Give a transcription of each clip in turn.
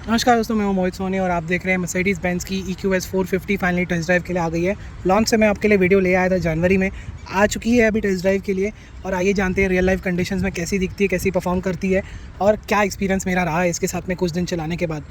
नमस्कार दोस्तों, मैं हूं मोहित सोनी और आप देख रहे हैं मर्सिडीज़ बेंज की EQS 450 फाइनली टेस्ट ड्राइव के लिए आ गई है। लॉन्च से मैं आपके लिए वीडियो ले आया था जनवरी में, आ चुकी है अभी टेस्ट ड्राइव के लिए। और आइए जानते हैं रियल लाइफ कंडीशंस में कैसी दिखती है, कैसी परफॉर्म करती है और क्या एक्सपीरियंस मेरा रहा है इसके साथ में कुछ दिन चलाने के बाद।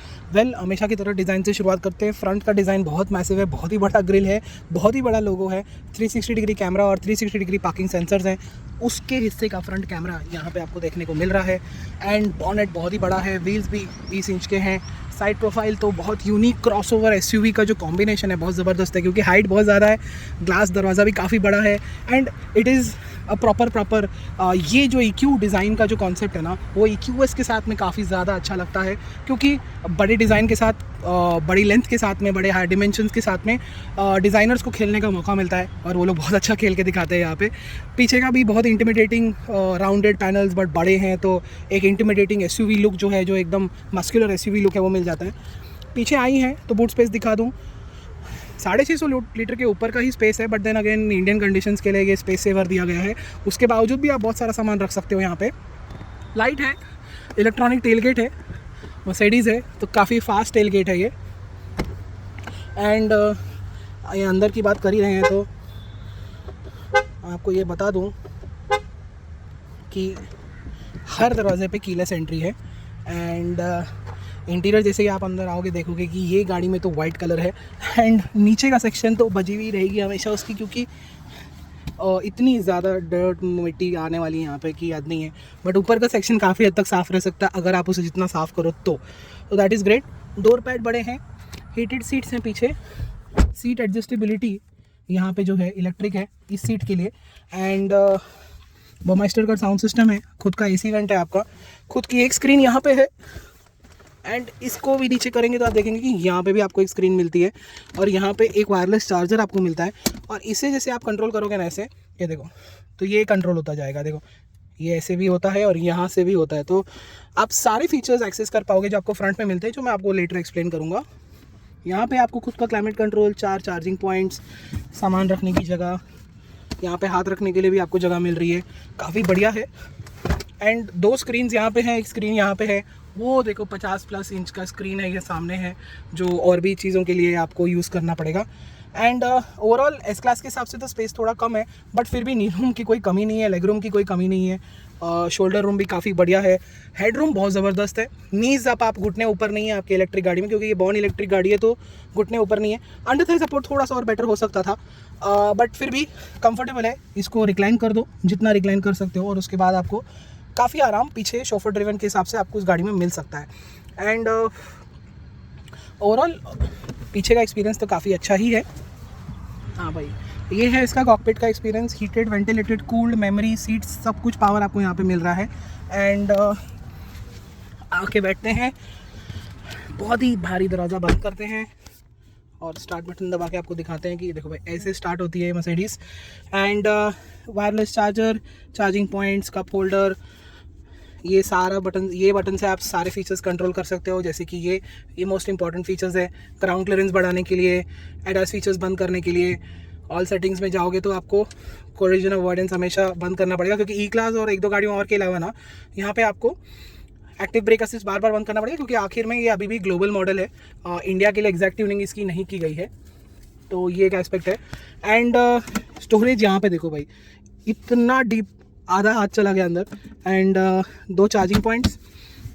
हमेशा की तरह डिज़ाइन से शुरुआत करते हैं। फ्रंट का डिज़ाइन बहुत मैसिव है, बहुत ही बड़ा ग्रिल है, बहुत ही बड़ा लोगो है, 360 डिग्री कैमरा और 360 डिग्री पार्किंग सेंसर्स हैं। उसके हिस्से का फ्रंट कैमरा यहाँ पे आपको देखने को मिल रहा है। एंड बॉनेट बहुत ही बड़ा है, व्हील्स भी 20 इंच के हैं। साइड प्रोफाइल तो बहुत यूनिक क्रॉसओवर एसयूवी का जो कॉम्बिनेशन है बहुत ज़बरदस्त है, क्योंकि हाइट बहुत ज़्यादा है, ग्लास दरवाज़ा भी काफ़ी बड़ा है। And it is a proper ये जो EQ डिज़ाइन का जो कॉन्सेप्ट है ना, वो EQS के साथ में काफ़ी ज़्यादा अच्छा लगता है, क्योंकि बड़े डिज़ाइन के साथ, बड़ी लेंथ के साथ में, बड़े हाई डिमेंशंस के साथ में डिज़ाइनर्स को खेलने का मौका मिलता है और वो लोग बहुत अच्छा खेल के दिखाते हैं यहाँ पे। पीछे का भी बहुत इंटिमिडेटिंग राउंडेड पैनल्स बट बड़े हैं, तो एक इंटिमिडेटिंग एसयूवी लुक जो है, जो एकदम मस्कुलर एसयूवी लुक है, वो मिल जाता है। पीछे आई हैं तो बूट स्पेस दिखा दूँ, 650 लीटर के ऊपर का ही स्पेस है, but then again Indian conditions के लिए ये स्पेस सेवर दिया गया है। उसके बावजूद भी आप बहुत सारा सामान रख सकते हो यहाँ पे। लाइट है, इलेक्ट्रॉनिक टेलगेट है, मर्सिडीज़ है तो काफ़ी फास्ट टेलगेट है ये। एंड ये अंदर की बात कर ही रहे हैं तो आपको ये बता दूं कि हर दरवाजे पे कीलेस एंट्री है। एंड इंटीरियर जैसे ही आप अंदर आओगे देखोगे कि ये गाड़ी में तो वाइट कलर है। एंड नीचे का सेक्शन तो बची हुई रहेगी हमेशा उसकी, क्योंकि इतनी ज़्यादा डर्ट मिट्टी आने वाली है यहाँ पे कि याद नहीं है। बट ऊपर का सेक्शन काफ़ी हद तक साफ़ रह सकता है अगर आप उसे जितना साफ़ करो तो that is great. Door pad बड़े हैं, हीटेड सीट्स हैं पीछे, सीट एडजस्टेबिलिटी यहाँ पे जो है इलेक्ट्रिक है इस सीट के लिए। एंड बर्मास्टर का साउंड सिस्टम है, खुद का AC वेंट है आपका, खुद की एक स्क्रीन यहाँ पे है। एंड इसको भी नीचे करेंगे तो आप देखेंगे कि यहाँ पे भी आपको एक स्क्रीन मिलती है और यहाँ पे एक वायरलेस चार्जर आपको मिलता है। और इसे जैसे आप कंट्रोल करोगे ना ऐसे, ये देखो, तो ये कंट्रोल होता जाएगा। देखो ये ऐसे भी होता है और यहाँ से भी होता है, तो आप सारे फीचर्स एक्सेस कर पाओगे जो आपको फ्रंट में मिलते हैं, जो मैं आपको लेटर एक्सप्लेन करूँगा। यहाँ पे आपको खुद का क्लाइमेट कंट्रोल, 4 चार्जिंग पॉइंट्स, सामान रखने की जगह, यहाँ पे हाथ रखने के लिए भी आपको जगह मिल रही है, काफ़ी बढ़िया है। एंड 2 स्क्रीन्स यहाँ पे हैं, एक स्क्रीन यहाँ पे है, वो देखो 50+ इंच का स्क्रीन है, ये सामने है, जो और भी चीज़ों के लिए आपको यूज़ करना पड़ेगा। एंड ओवरऑल एस क्लास के हिसाब से तो स्पेस थोड़ा कम है, बट फिर भी नी रूम की कोई कमी नहीं है, लेग रूम की कोई कमी नहीं है, शोल्डर रूम भी काफ़ी बढ़िया है, हेड रूम बहुत ज़बरदस्त है। नीज आप घुटने ऊपर नहीं है आपके इलेक्ट्रिक गाड़ी में, क्योंकि ये बॉर्न इलेक्ट्रिक गाड़ी है तो घुटने ऊपर नहीं है। अंडर थाई सपोर्ट थोड़ा सा और बेटर हो सकता था, बट फिर भी कंफर्टेबल है। इसको रिक्लाइन कर दो जितना रिक्लाइन कर सकते हो, और उसके बाद आपको काफ़ी आराम पीछे शोफर ड्रिवन के हिसाब से आपको उस गाड़ी में मिल सकता है। एंड ओवरऑल पीछे का एक्सपीरियंस तो काफ़ी अच्छा ही है। हाँ भाई, ये है इसका कॉकपिट का experience, heated, ventilated, cooled, memory seats, सब कुछ पावर आपको यहाँ पे मिल रहा है। एंड आके बैठते हैं, बहुत ही भारी दरवाज़ा बंद करते हैं और स्टार्ट बटन दबा के आपको दिखाते हैं कि देखो भाई ऐसे स्टार्ट होती है Mercedes. And wireless charger, charging points, cup holder, ये सारा बटन, ये बटन से आप सारे फीचर्स कंट्रोल कर सकते हो। जैसे कि ये मोस्ट इंपॉर्टेंट फीचर्स है, ग्राउंड क्लियरेंस बढ़ाने के लिए, एडवांस फीचर्स बंद करने के लिए। ऑल सेटिंग्स में जाओगे तो आपको कोलिजन अवॉइडेंस हमेशा बंद करना पड़ेगा, क्योंकि E क्लास और 1-2 गाड़ियों और के अलावा ना यहाँ पे आपको एक्टिव ब्रेक असिस्ट बार बार बंद करना पड़ेगा, क्योंकि आखिर में ये अभी भी ग्लोबल मॉडल है, इंडिया के लिए एग्जैक्ट ट्यूनिंग इसकी नहीं की गई है, तो ये एक एस्पेक्ट है। एंड स्टोरेज यहाँ पे देखो भाई, इतना डीप, आधा हाथ चला गया अंदर। एंड 2 चार्जिंग पॉइंट्स,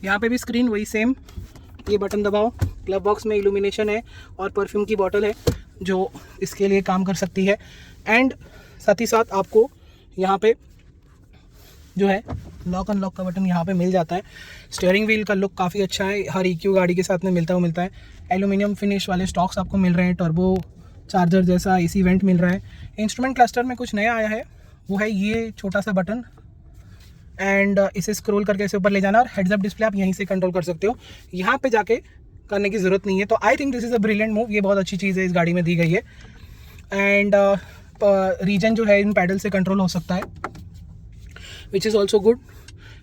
यहाँ पे भी स्क्रीन वही सेम, ये बटन दबाओ, ग्लव बॉक्स में इल्यूमिनेशन है और परफ्यूम की बॉटल है जो इसके लिए काम कर सकती है। एंड साथ ही साथ आपको यहाँ पे जो है लॉक अनलॉक का बटन यहाँ पे मिल जाता है। स्टीयरिंग व्हील का लुक काफ़ी अच्छा है, हर EQ गाड़ी के साथ में मिलता है। एल्यूमिनियम फिनिश वाले स्टॉक्स आपको मिल रहे हैं, टर्बो चार्जर जैसा AC वेंट मिल रहा है। इंस्ट्रूमेंट क्लस्टर में कुछ नया आया है, वो है ये छोटा सा बटन। एंड इसे स्क्रॉल करके इसे ऊपर ले जाना, और हेड्स अप डिस्प्ले आप यहीं से कंट्रोल कर सकते हो, यहाँ पे जाके करने की ज़रूरत नहीं है। तो I think this is a brilliant move, ये बहुत अच्छी चीज़ है इस गाड़ी में दी गई है। एंड रीजन जो है इन पैडल से कंट्रोल हो सकता है, which is also good.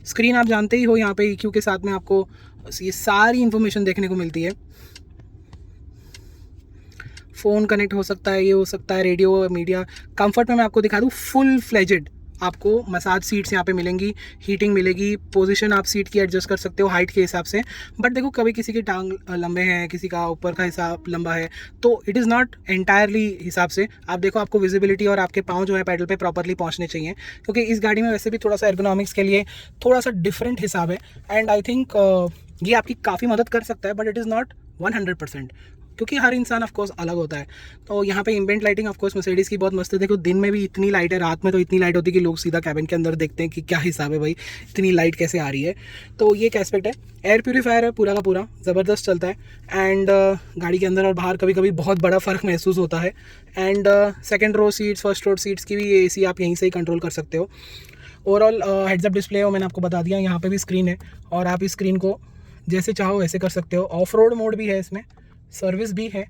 Screen आप जानते ही हो, यहाँ पे EQ के साथ में आपको ये सारी इन्फॉर्मेशन देखने को मिलती है। फ़ोन कनेक्ट हो सकता है, ये हो सकता है, रेडियो, मीडिया। कंफर्ट में मैं आपको दिखा दूँ, फुल फ्लेजेड आपको मसाज सीट्स यहाँ पे मिलेंगी, हीटिंग मिलेगी, पोजीशन आप सीट की एडजस्ट कर सकते हो हाइट के हिसाब से। बट देखो कभी किसी की टांग लंबे हैं, किसी का ऊपर का हिसाब लंबा है, तो इट इज़ नॉट एंटायरली हिसाब से। आप देखो आपको विजिबिलिटी और आपके पाँव जो है पैडल पे प्रॉपरली पहुँचने चाहिए, क्योंकि इस गाड़ी में वैसे भी थोड़ा सा एर्गोनॉमिक्स के लिए थोड़ा सा डिफरेंट हिसाब है। एंड आई थिंक ये आपकी काफ़ी मदद कर सकता है, बट इट इज़ नॉट 100%, क्योंकि हर इंसान ऑफ कोर्स अलग होता है। तो यहाँ पे इम्बेंट लाइटिंग ऑफ कोर्स मर्सिडीज़ की बहुत मस्त है। देखो दिन में भी इतनी लाइट है, रात में तो इतनी लाइट होती है कि लोग सीधा कैबिन के अंदर देखते हैं कि क्या हिसाब है भाई, इतनी लाइट कैसे आ रही है। तो ये एक एस्पेक्ट है। एयर प्यूरीफायर है पूरा का पूरा, ज़बरदस्त चलता है। एंड गाड़ी के अंदर और बाहर कभी कभी बहुत बड़ा फ़र्क महसूस होता है। And second row seats, first row seats की भी ये AC आप यहीं से ही कंट्रोल कर सकते हो। ओवरऑल हेड्स अप डिस्प्ले हो, मैंने आपको बता दिया। यहाँ पे भी स्क्रीन है और आप इस स्क्रीन को जैसे चाहो वैसे कर सकते हो। ऑफ रोड मोड भी है इसमें, सर्विस भी है।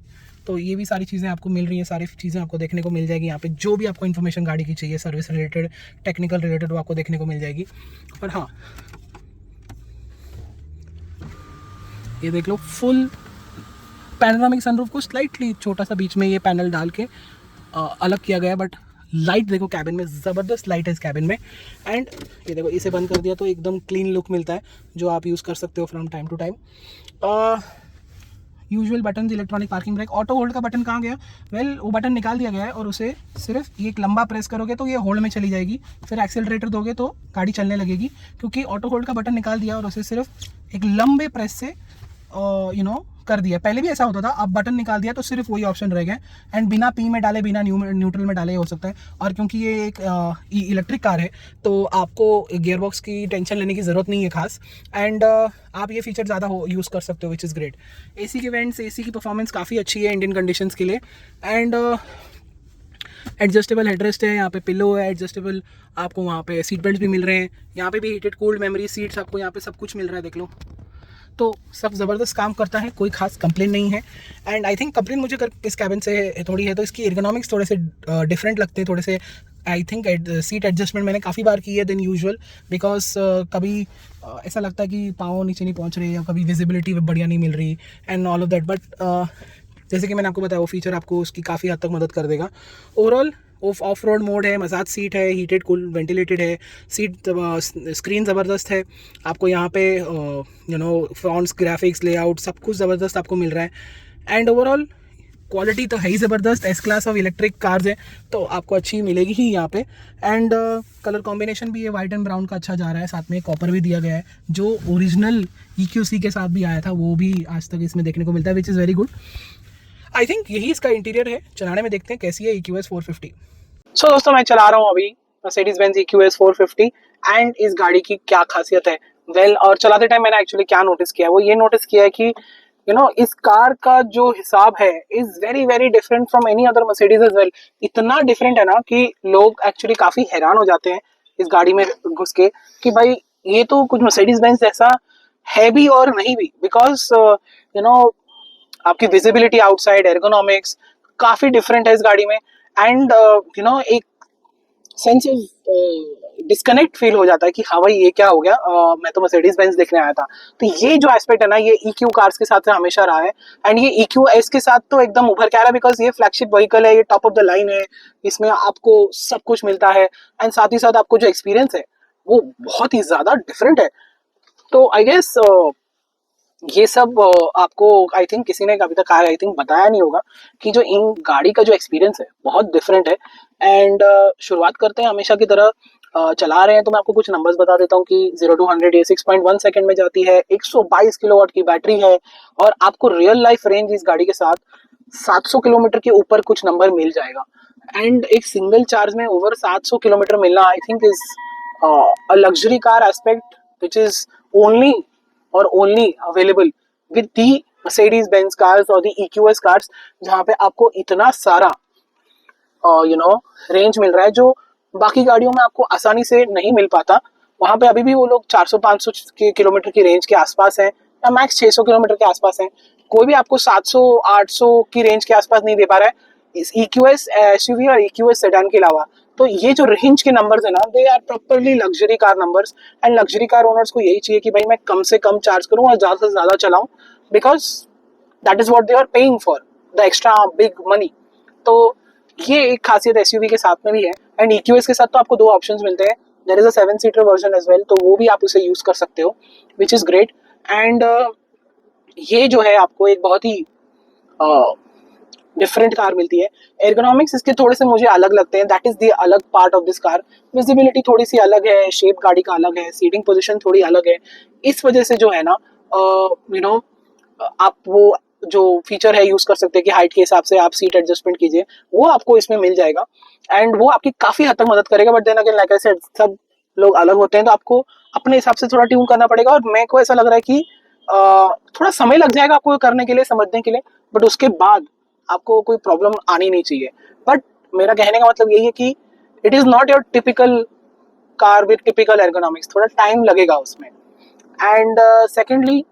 तो ये भी सारी चीज़ें आपको मिल रही है, सारी चीज़ें आपको देखने को मिल जाएगी यहाँ पे। जो भी आपको इन्फॉर्मेशन गाड़ी की चाहिए, सर्विस रिलेटेड, टेक्निकल रिलेटेड, वो आपको देखने को मिल जाएगी। और हाँ, ये देख लो फुल पैनोरामिक सनरूफ को स्लाइटली छोटा सा बीच में ये पैनल डाल के अलग किया गया है। बट लाइट देखो कैबिन में, ज़बरदस्त लाइट है इस कैबिन में। एंड ये देखो, इसे बंद कर दिया तो एकदम क्लीन लुक मिलता है, जो आप यूज़ कर सकते हो from time to time. Usual button, electronic parking brake, auto hold का बटन कहाँ गया? वेल वो बटन निकाल दिया गया है और उसे सिर्फ ये एक लंबा प्रेस करोगे तो ये होल्ड में चली जाएगी। फिर एक्सेलरेटर दोगे तो गाड़ी चलने लगेगी, क्योंकि ऑटो होल्ड का बटन निकाल दिया और उसे सिर्फ एक लंबे प्रेस से कर दिया। पहले भी ऐसा होता था, अब बटन निकाल दिया तो सिर्फ वही ऑप्शन रह गया। एंड बिना पी में डाले, बिना न्यूट्रल में डाले हो सकता है। और क्योंकि ये एक इलेक्ट्रिक कार है तो आपको गियर बॉक्स की टेंशन लेने की ज़रूरत नहीं है खास। एंड आप ये फीचर ज़्यादा यूज़ कर सकते हो, विच इज़ ग्रेट। AC के वेंट्स, AC की परफॉर्मेंस काफ़ी अच्छी है इंडियन कंडीशंस के लिए। एंड एडजस्टेबल हेडरेस्ट है, यहाँ पे पिलो है एडजस्टेबल, आपको वहाँ पे सीट बेल्ट भी मिल रहे हैं। यहाँ पे भी हीटेड कूल्ड मेमोरी सीट्स, आपको यहाँ पे सब कुछ मिल रहा है, देख लो। तो सब ज़बरदस्त काम करता है, कोई खास कंप्लेन नहीं है। एंड आई थिंक कंप्लेन मुझे इस कैबिन से थोड़ी है, तो इसकी एर्गोनॉमिक्स थोड़े से डिफरेंट लगते हैं, थोड़े से। आई थिंक सीट एडजस्टमेंट मैंने काफ़ी बार की है देन यूजुअल, बिकॉज कभी ऐसा लगता है कि पाँव नीचे नहीं पहुंच रहे, या कभी विजिबिलिटी बढ़िया नहीं मिल रही and all of that. But जैसे कि मैंने आपको बताया, वो फीचर आपको उसकी काफ़ी हद तक मदद कर देगा। ओवरऑल ऑफ रोड मोड है, मसाज सीट है, हीटेड कूल वेंटिलेटेड है, सीट स्क्रीन ज़बरदस्त है। आपको यहाँ पे फॉन्ट्स, ग्राफिक्स, लेआउट सब कुछ ज़बरदस्त आपको मिल रहा है। एंड ओवरऑल क्वालिटी तो है ही ज़बरदस्त। S class of electric cars है तो आपको अच्छी मिलेगी ही यहाँ पे। एंड कलर कॉम्बिनेशन भी है, वाइट एंड ब्राउन का अच्छा जा रहा है, साथ में कॉपर भी दिया गया है, जो ओरिजिनल EQC के साथ भी आया था वो भी आज तक इसमें देखने को मिलता है, which is very good. I think यही इसका इंटीरियर है। चलाने में देखते हैं कैसी है EQS 450। सो दोस्तों, मैं चला रहा हूँ अभी मर्सिडीज बेंज EQS 450 एंड इस गाड़ी की क्या खासियत है। वेल, और चलाते टाइम मैंने एक्चुअली क्या नोटिस किया है, वो ये नोटिस किया है कि इस कार का जो हिसाब है is very very different from any other Mercedes as well. इतना डिफरेंट है ना कि लोग एक्चुअली काफी हैरान हो जाते हैं इस गाड़ी में घुस के कि भाई ये तो कुछ मर्सिडीज बेंज जैसा है भी और नहीं भी। बिकॉज आपकी विजिबिलिटी आउटसाइड, एर्गोनॉमिक्स काफी डिफरेंट है इस गाड़ी में। एंड एक सेंस ऑफ डिस्कनेक्ट फील हो जाता है कि हाँ भाई ये क्या हो गया, मैं तो मर्सिडीज बेंज देखने आया था। तो ये जो एस्पेक्ट है ना, ये EQ कार्स के साथ हमेशा रहा है। एंड ये EQS के साथ तो एकदम उभर के आ रहा है, बिकॉज ये फ्लैगशिप व्हीकल है, ये टॉप ऑफ द लाइन है, इसमें आपको सब कुछ मिलता है। एंड साथ ही साथ आपको जो एक्सपीरियंस है वो बहुत ही ज्यादा डिफरेंट है। तो आई गेस ये सब आपको आई थिंक किसी ने अभी तक आई थिंक बताया नहीं होगा कि जो इन गाड़ी का जो एक्सपीरियंस है बहुत डिफरेंट है। एंड शुरुआत करते हैं हमेशा की तरह, चला रहे हैं तो मैं आपको कुछ नंबर्स बता देता हूँ कि 0 to 100 ये 6.1 सेकंड में जाती है, 122 किलोवाट की बैटरी है, और आपको रियल लाइफ रेंज इस गाड़ी के साथ 700 किलोमीटर के ऊपर कुछ नंबर मिल जाएगा। एंड एक सिंगल चार्ज में ओवर 700 किलोमीटर मिलना I think is a luxury car aspect which is only और only available with the Mercedes Benz cars और दी EQS कार्स, जहाँ पे आपको इतना सारा रेंज मिल रहा है जो बाकी गाड़ियों में आपको आसानी से नहीं मिल पाता। वहां पे अभी भी वो लोग 400-500 किलोमीटर की रेंज के आसपास है, या मैक्स 600 किलोमीटर के आसपास है। कोई भी आपको 700-800 की रेंज के आसपास नहीं दे पा रहा है इस EQS SUV और EQS सेडान के अलावा। तो ये जो रेंज के नंबर्स है ना, they are properly luxury car numbers. And luxury car owners को यही चाहिए कि भाई मैं कम से कम चार्ज करूं और ज्यादा से ज्यादा चलाऊं, because that is what they are paying for, the extra big money. तो ये एक खासियत SUV के साथ में भी है। एंड EQS के साथ तो आपको 2 ऑप्शंस मिलते हैं, there is a 7 seater version as well, तो वो भी आप उसे यूज़ कर सकते हो, विच इज़ ग्रेट। एंड ये जो है आपको एक बहुत ही डिफरेंट कार मिलती है। एर्गोनॉमिक्स इसके थोड़े से मुझे अलग लगते हैं, दैट इज द अलग part of this car. Visibility थोड़ी सी अलग है, शेप गाड़ी का अलग है, सीटिंग पोजीशन थोड़ी अलग है। इस वजह से जो है ना यू नो आप वो जो फीचर है यूज कर सकते हैं कि हाइट के हिसाब से आप सीट एडजस्टमेंट कीजिए, वो आपको इसमें मिल जाएगा एंड वो आपकी काफी हद तक मदद करेगा। But then again like I said, सब लोग अलग होते हैं, तो आपको अपने हिसाब से थोड़ा ट्यून करना पड़ेगा। और मेरे को ऐसा लग रहा है कि थोड़ा समय लग जाएगा आपको करने के लिए, समझने के लिए, बट उसके बाद आपको कोई प्रॉब्लम आनी नहीं चाहिए। बट मेरा कहने का मतलब यही है कि it is not your typical car with typical ergonomics, थोड़ा टाइम लगेगा उसमें। एंड सेकेंडली,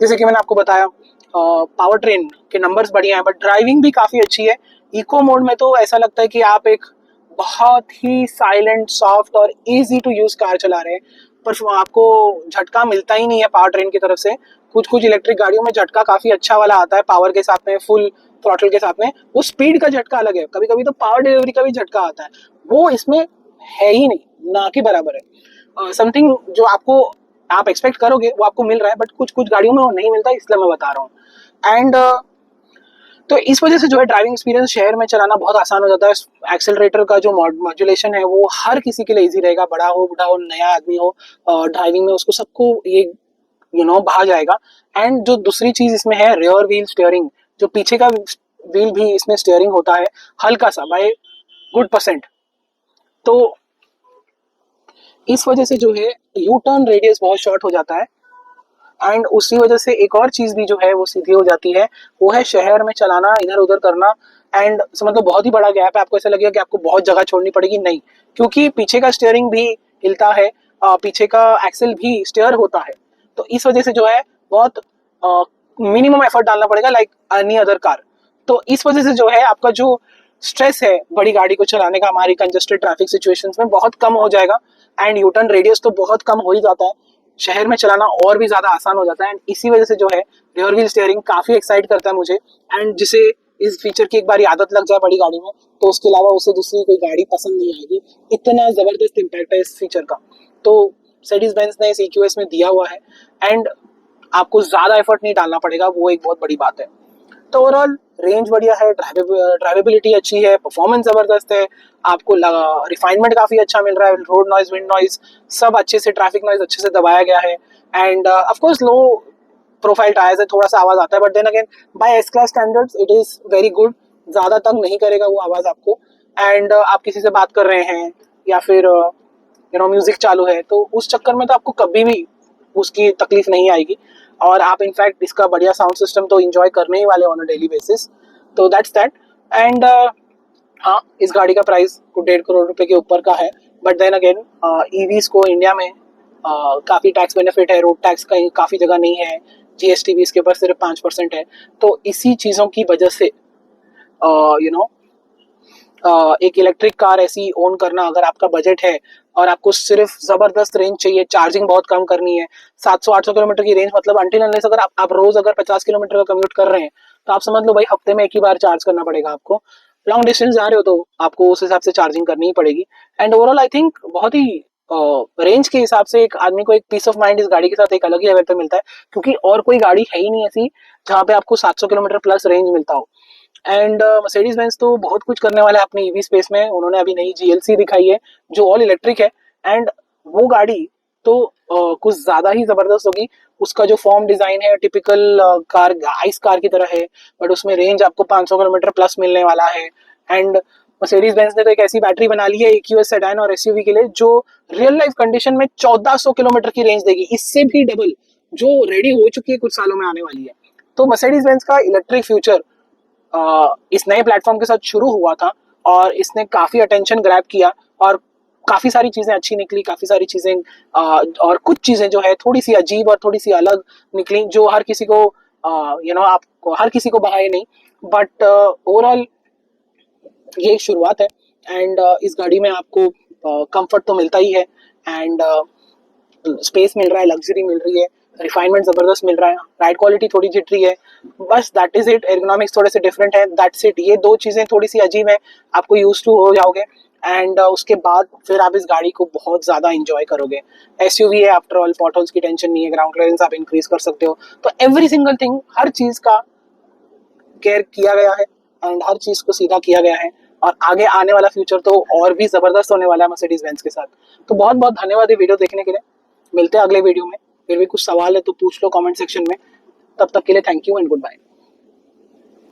जैसे कि मैंने आपको बताया, पावर ट्रेन के नंबर्स बढ़िया हैं, बट ड्राइविंग भी काफ़ी अच्छी है। इको मोड में तो ऐसा लगता है कि आप एक बहुत ही साइलेंट, सॉफ्ट और इजी टू यूज़ कार चला रहे हैं, पर आपको झटका मिलता ही नहीं है पावर ट्रेन की तरफ से। कुछ कुछ इलेक्ट्रिक गाड़ियों में झटका काफ़ी अच्छा वाला आता है, पावर के साथ में, फुल थ्रॉटल के साथ में, वो स्पीड का झटका अलग है, कभी कभी तो पावर डिलीवरी का भी झटका आता है, वो इसमें है ही नहीं, ना के बराबर है। समथिंग जो आपको आप एक्सपेक्ट करोगे वो आपको मिल रहा है, बट कुछ कुछ गाड़ियों में वो नहीं मिलता, इसलिए मैं बता रहा हूँ। एंड तो इस वजह से जो है ड्राइविंग एक्सपीरियंस शहर में चलाना बहुत आसान हो जाता है। एक्सेलरेटर का जो मॉड्यूलेशन है वो हर किसी के लिए इजी रहेगा, बड़ा हो, बूढ़ा हो, नया आदमी हो, ड्राइविंग में उसको सबको ये भा जाएगा। एंड जो दूसरी चीज इसमें है, रियर व्हील स्टीयरिंग, जो पीछे का व्हील भी इसमें स्टीयरिंग होता है हल्का सा, बाय गुड परसेंट। तो इस वजह से जो है यू टर्न रेडियस बहुत शॉर्ट हो जाता है। एंड उसी वजह से एक और चीज भी जो है वो सीधी हो जाती है, वो है शहर में चलाना, इधर उधर करना। एंड मतलब बहुत ही बड़ा गैप है, आपको ऐसा लगेगा कि आपको बहुत जगह छोड़नी पड़ेगी, नहीं, क्योंकि पीछे का स्टीयरिंग भी हिलता है, पीछे का एक्सेल भी स्टीयर होता है। तो इस वजह से जो है बहुत मिनिमम एफर्ट डालना पड़ेगा, लाइक एनी अदर कार। तो इस वजह से जो है आपका जो स्ट्रेस है बड़ी गाड़ी को चलाने का हमारी कंजेस्टेड ट्रैफिक सिचुएशंस में बहुत कम हो जाएगा। एंड यू टर्न रेडियस तो बहुत कम हो ही जाता है, शहर में चलाना और भी ज्यादा आसान हो जाता है। एंड इसी वजह से जो है रियर व्हील स्टीयरिंग काफी एक्साइट करता है मुझे। एंड जिसे इस फीचर की एक बार आदत लग जाए बड़ी गाड़ी में, तो उसके अलावा उसे दूसरी कोई गाड़ी पसंद नहीं आएगी, इतना जबरदस्त इम्पैक्ट है इस फीचर का। तो मर्सिडीज बेंज ने इस EQS में दिया हुआ है, एंड आपको ज्यादा एफर्ट नहीं डालना पड़ेगा, वो एक बहुत बड़ी बात है। तो ओवरऑल रेंज बढ़िया है, ड्राइवेबिलिटी अच्छी है, परफॉर्मेंस जबरदस्त है, आपको रिफाइनमेंट काफी अच्छा मिल रहा है, रोड नॉइज, विंड नॉइज सब अच्छे से, ट्रैफिक नॉइज अच्छे से दबाया गया है। And of course low profile tyres है, थोड़ा सा आवाज आता है, but then again by S class standards it is very good, ज्यादा तंग नहीं करेगा वो आवाज आपको। एंड आप किसी से बात कर रहे हैं या फिर म्यूजिक चालू है, तो उस चक्कर में तो आपको कभी भी उसकी तकलीफ नहीं आएगी, और आप इनफैक्ट इसका बढ़िया साउंड सिस्टम तो इंजॉय करने ही वाले ऑन अ डेली बेसिस। तो दैट्स दैट। एंड हाँ, इस गाड़ी का प्राइस को 1.5 करोड़ रुपए के ऊपर का है, बट देन अगेन ईवीज को इंडिया में काफ़ी टैक्स बेनिफिट है, रोड टैक्स का काफ़ी जगह नहीं है, GST भी इसके ऊपर सिर्फ 5% है। तो इसी चीज़ों की वजह से एक इलेक्ट्रिक कार ऐसी ओन करना, अगर आपका बजट है और आपको सिर्फ जबरदस्त रेंज चाहिए, चार्जिंग बहुत कम करनी है, 700-800 किलोमीटर की रेंज, मतलब अनटिल अनलेस अगर आप रोज अगर 50 किलोमीटर का कम्यूट कर रहे हैं, तो आप समझ लो भाई हफ्ते में एक ही बार चार्ज करना पड़ेगा आपको। लॉन्ग डिस्टेंस जा रहे हो तो आपको उस हिसाब से चार्जिंग करनी ही पड़ेगी। एंड ओवरऑल आई थिंक बहुत ही रेंज के हिसाब से एक आदमी को एक पीस ऑफ माइंड इस गाड़ी के साथ एक अलग ही लेवल पे मिलता है, क्योंकि और कोई गाड़ी है ही नहीं ऐसी जहाँ पे आपको 700 किलोमीटर प्लस रेंज मिलता हो। एंड मर्सिडीज बेंज तो बहुत कुछ करने वाला है अपनी ईवी स्पेस में। उन्होंने अभी नई GLC दिखाई है जो ऑल इलेक्ट्रिक है, एंड वो गाड़ी तो कुछ ज्यादा ही जबरदस्त होगी। उसका जो फॉर्म डिजाइन है टिपिकल कार, आइस कार की तरह है, बट उसमें रेंज आपको 500 किलोमीटर प्लस मिलने वाला है। एंड मर्सिडीज बेंज ने तो एक ऐसी बैटरी बना ली है EQS सेडान और SUV के लिए, जो रियल लाइफ कंडीशन में 1400 किलोमीटर की रेंज देगी, इससे भी डबल, जो रेडी हो चुकी है, कुछ सालों में आने वाली है। तो मर्सिडीज बेंज का इलेक्ट्रिक फ्यूचर इस नए प्लेटफॉर्म के साथ शुरू हुआ था, और इसने काफी अटेंशन ग्रैब किया, और काफी सारी चीजें अच्छी निकली, काफी सारी चीजें और कुछ चीजें जो है थोड़ी सी अजीब और थोड़ी सी अलग निकली, जो हर किसी को आपको हर किसी को बहाए नहीं, बट ओवरऑल ये एक शुरुआत है। एंड इस गाड़ी में आपको कंफर्ट तो मिलता ही है, एंड स्पेस मिल रहा है, लग्जरी मिल रही है, रिफाइनमेंट जबरदस्त मिल रहा है, राइड क्वालिटी थोड़ी जिटरी है, बस दैट इज इट। एर्गोनॉमिक्स थोड़े से डिफरेंट है, दैट्स इट। ये दो चीजें थोड़ी सी अजीब है, आपको यूज टू हो जाओगे, एंड उसके बाद फिर आप इस गाड़ी को बहुत ज़्यादा इंजॉय करोगे। एसयूवी है आफ्टर ऑल, पॉटहोल्स की टेंशन नहीं है, ग्राउंड क्लियरेंस आप इंक्रीज कर सकते हो। तो एवरी सिंगल थिंग, हर चीज़ का केयर किया गया है एंड हर चीज़ को सीधा किया गया है। और आगे आने वाला फ्यूचर तो और भी ज़बरदस्त होने वाला है मर्सिडीज बेंज के साथ। तो बहुत बहुत धन्यवाद ये वीडियो देखने के लिए। मिलते हैं अगले वीडियो में। फिर भी कुछ सवाल है तो पूछ लो कमेंट सेक्शन में। तब तक के लिए thank you and good bye.